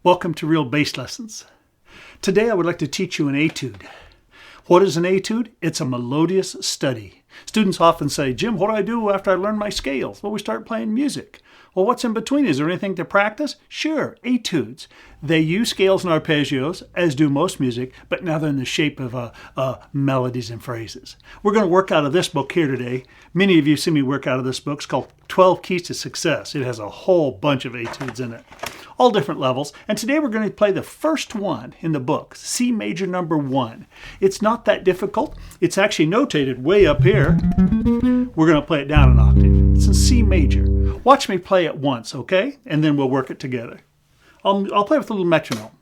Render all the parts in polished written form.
Welcome to Real Bass Lessons. Today I would like to teach you an etude. What is an etude? It's a melodious study. Students often say, Jim, what do I do after I learn my scales? Well, we start playing music. Well, what's in between? Is there anything to practice? Sure, etudes. They use scales and arpeggios, as do most music, but now they're in the shape of melodies and phrases. We're going to work out of this book here today. Many of you see me work out of this book. It's called 12 Keys to Success. It has a whole bunch of etudes in it, all different levels. And today we're going to play the first one in the book, C major number 1. It's not that difficult. It's actually notated way up here. We're going to play it down an octave. It's in C major. Watch me play it once, okay? And then we'll work it together. I'll play with a little metronome.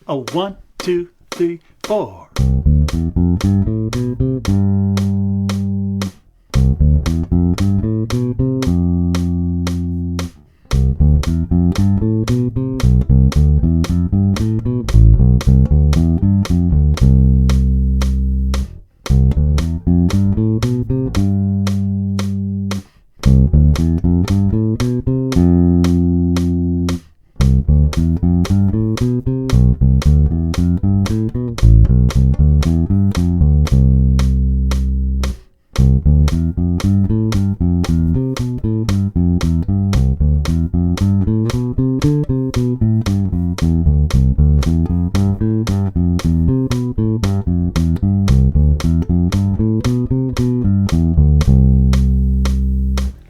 1, 2, 3, 4.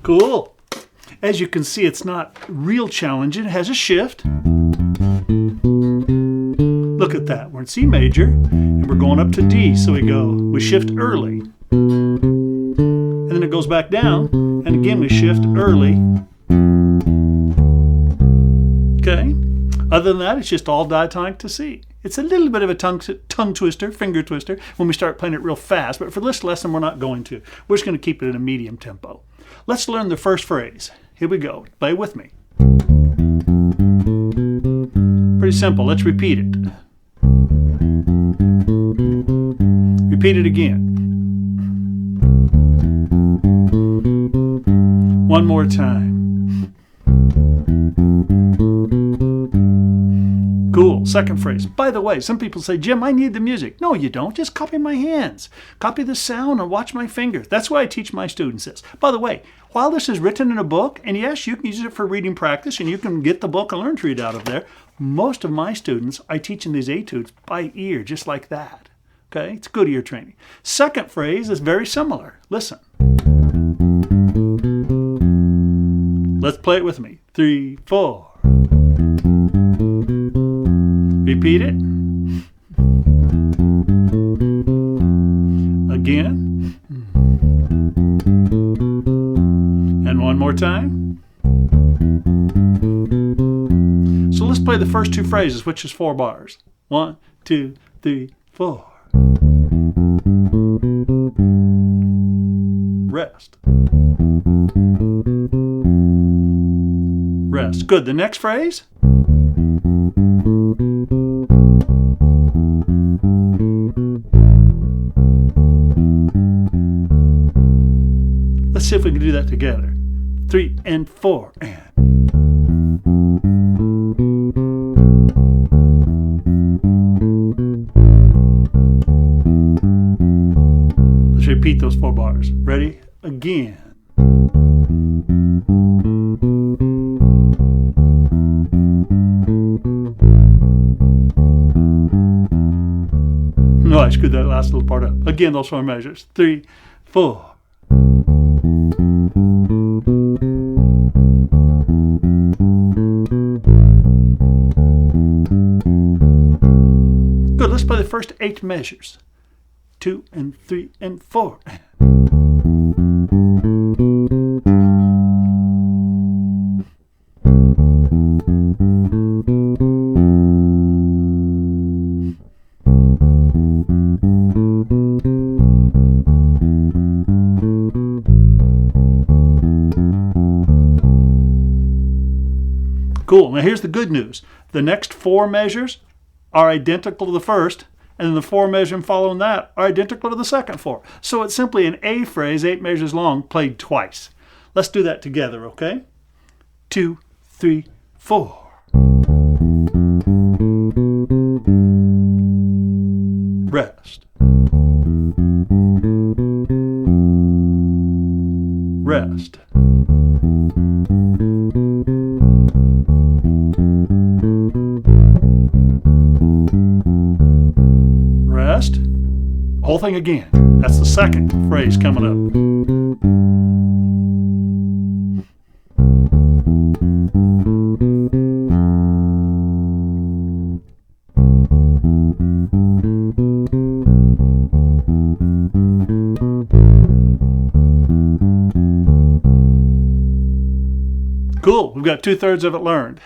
Cool. As you can see, it's not real challenging. It has a shift. Look at that. We're in C major, and we're going up to D. So we shift early. And then it goes back down, and again we shift early. Okay. Other than that, it's just all diatonic to C. It's a little bit of a tongue twister, finger twister, when we start playing it real fast. But for this lesson, we're not going to. We're just going to keep it in a medium tempo. Let's learn the first phrase. Here we go. Play with me. Pretty simple. Let's repeat it. Repeat it again. One more time. Cool. Second phrase. By the way, some people say, Jim, I need the music. No, you don't. Just copy my hands. Copy the sound and watch my fingers. That's why I teach my students this. By the way, while this is written in a book, and yes, you can use it for reading practice, and you can get the book and learn to read out of there, most of my students, I teach in these etudes by ear, just like that. Okay? It's good ear training. Second phrase is very similar. Listen. Let's play it with me. 3, 4. Repeat it. Again. And one more time. So let's play the first two phrases, which is 4 bars. 1, 2, 3, 4. Rest. Rest. Good. The next phrase. Let's see if we can do that together. 3 and 4 and. Let's repeat those 4 bars. Ready? Again. No, I screwed that last little part up. Again, those 4 measures. 3, 4. Good, let's play the first 8 measures. 2 and 3 and 4. Cool. Now here's the good news. The next 4 measures are identical to the first, and then the 4 measures following that are identical to the second 4. So it's simply an A phrase, 8 measures long, played twice. Let's do that together, okay? 2, 3, 4. thing again. That's the second phrase coming up. Cool, we've got 2/3 of it learned.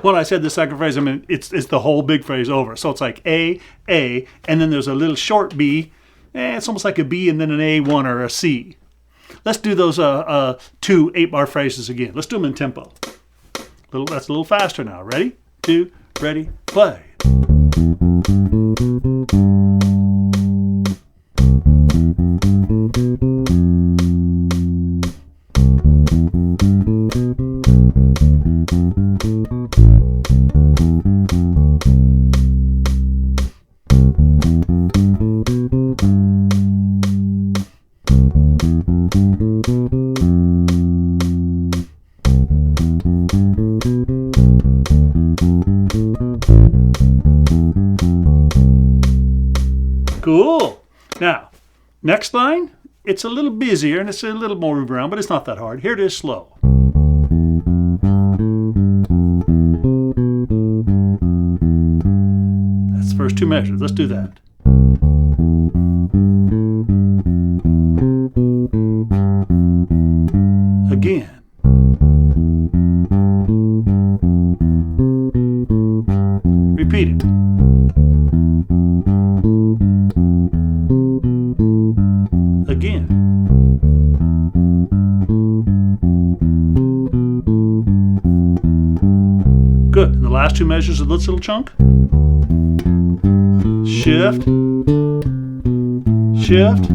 When I said the second phrase, I mean it's the whole big phrase over. So it's like A, and then there's a little short B. It's almost like a B and then an A1 or a C. Let's do those 2 8-bar phrases again. Let's do them in tempo. That's a little faster now. Ready? 2, ready, play. Cool. Now, next line, it's a little busier and it's a little more move around, but it's not that hard. Here it is slow. That's the first 2 measures. Let's do that. Again. Repeat it. Again. Good. And the last 2 measures of this little chunk. Shift. Shift.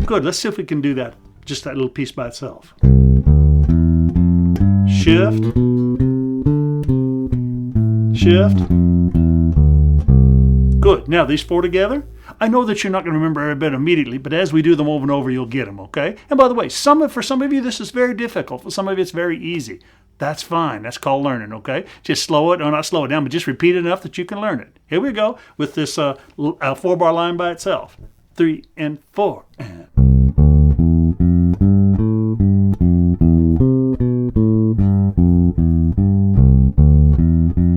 Good. Let's see if we can do that. Just that little piece by itself. Shift. Shift. Good. Now these 4 together. I know that you're not going to remember every bit immediately, but as we do them over and over, you'll get them, okay? And by the way, for some of you, this is very difficult. For some of you, it's very easy. That's fine. That's called learning, okay? Just slow it, or not slow it down, but just repeat it enough that you can learn it. Here we go with this 4-bar line by itself. 3 and 4 and...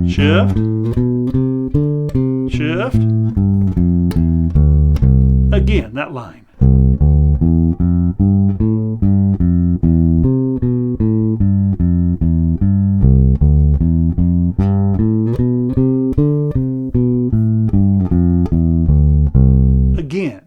Shift. Shift. Again, that line. Again.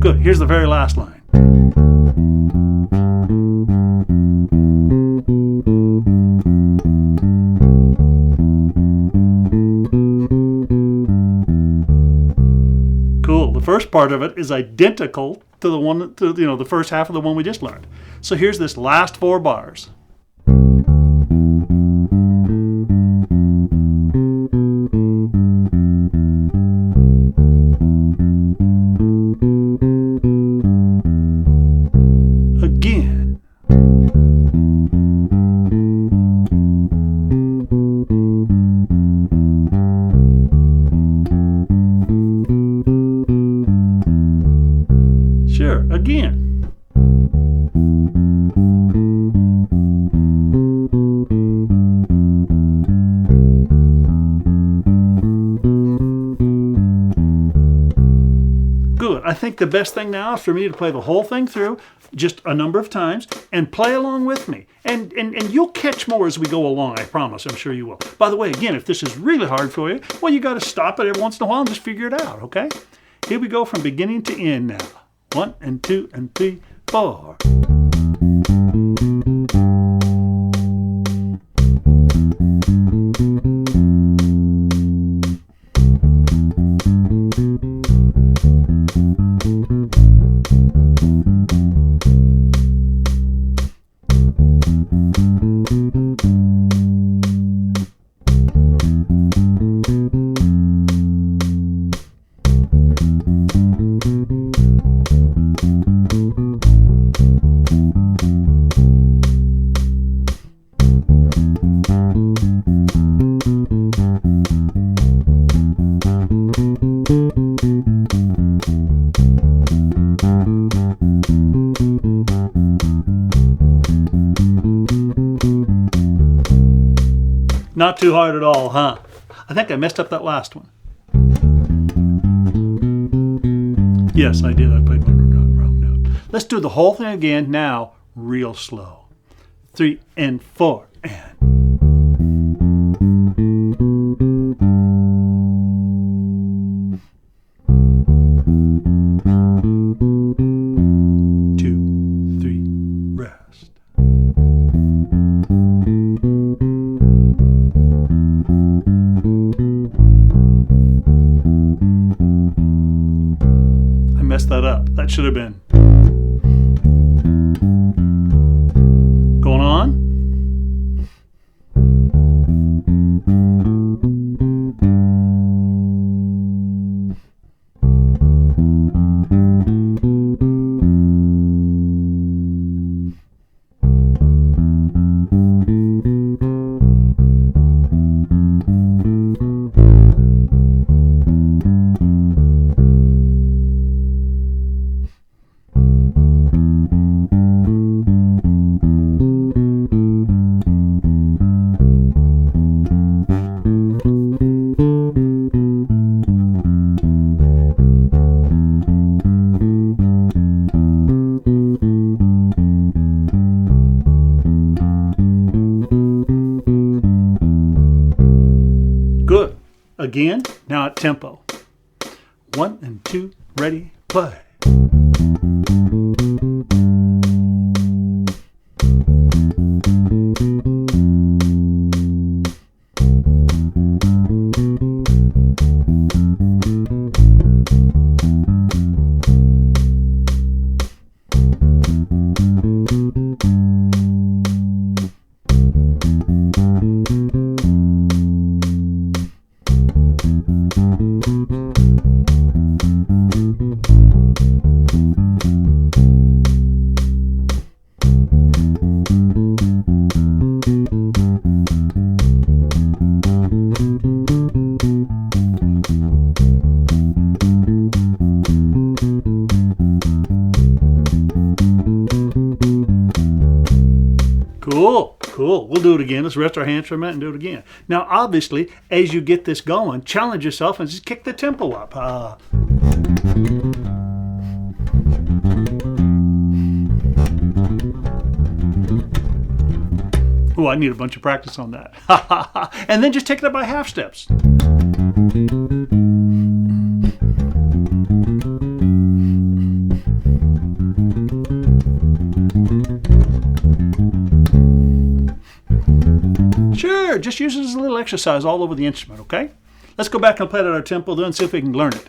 Good. Here's the very last line. Cool. The first part of it is identical to the first half of the one we just learned. So here's this last 4 bars. Again. Sure, again. Good. I think the best thing now is for me to play the whole thing through just a number of times and play along with me. And you'll catch more as we go along, I promise. I'm sure you will. By the way, again, if this is really hard for you, well, you got to stop it every once in a while and just figure it out, okay? Here we go from beginning to end now. 1 and 2 and 3, 4. Not too hard at all, huh? I think I messed up that last one. Yes, I did. I played one wrong note. Let's do the whole thing again now, real slow. 3 and 4 and. 2, 3, rest. I messed that up. That should have been. Going on. Good. Again, now at tempo. 1 and 2, ready, play. Cool. We'll do it again. Let's rest our hands for a minute and do it again. Now, obviously, as you get this going, challenge yourself and just kick the tempo up. Oh, I need a bunch of practice on that. And then just take it up by half steps. Sure, just use it as a little exercise all over the instrument, okay? Let's go back and play it at our tempo then and see if we can learn it.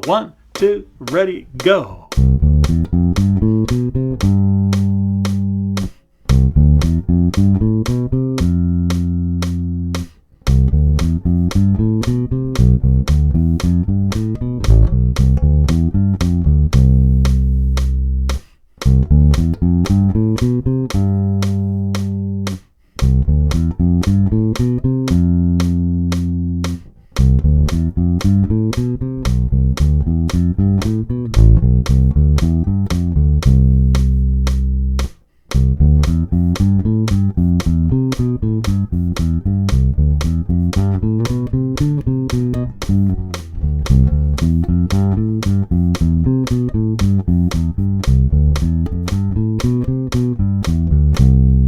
1, 2, ready, go.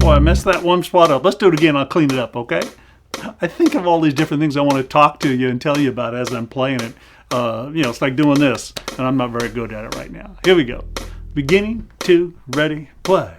I messed that one spot up. Let's do it again. I'll clean it up, okay? I think of all these different things I want to talk to you and tell you about as I'm playing it. It's like doing this, and I'm not very good at it right now. Here we go. Beginning, 2, ready, play.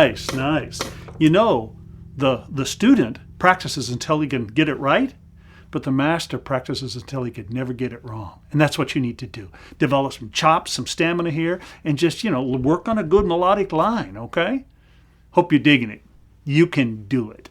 Nice, nice. You know, the student practices until he can get it right, but the master practices until he could never get it wrong. And that's what you need to do. Develop some chops, some stamina here, and just, work on a good melodic line, okay? Hope you're digging it. You can do it.